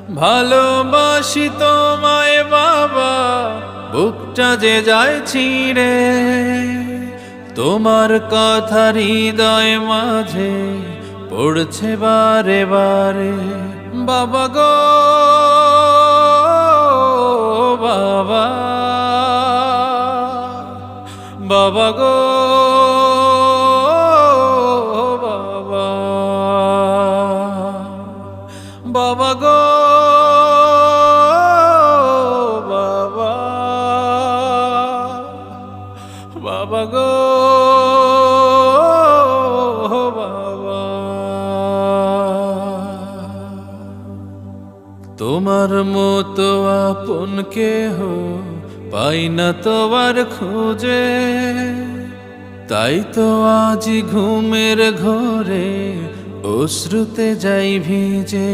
ভালোবাসি তোমায় বাবা, বুকটা যে যায় ছিঁড়ে, তোমার কথা হৃদয় মাঝে পড়ছে বারে বারে। বাবা গো বাবা, বাবা গো বাবা, বাবা গো বাবা, বাবা গো বাবা। তোমার মতো আপন কেহ পাই না তোমার খোঁজে, তাই তো আজ ঘুমের ঘোরে অশ্রুতে যাই ভিজে।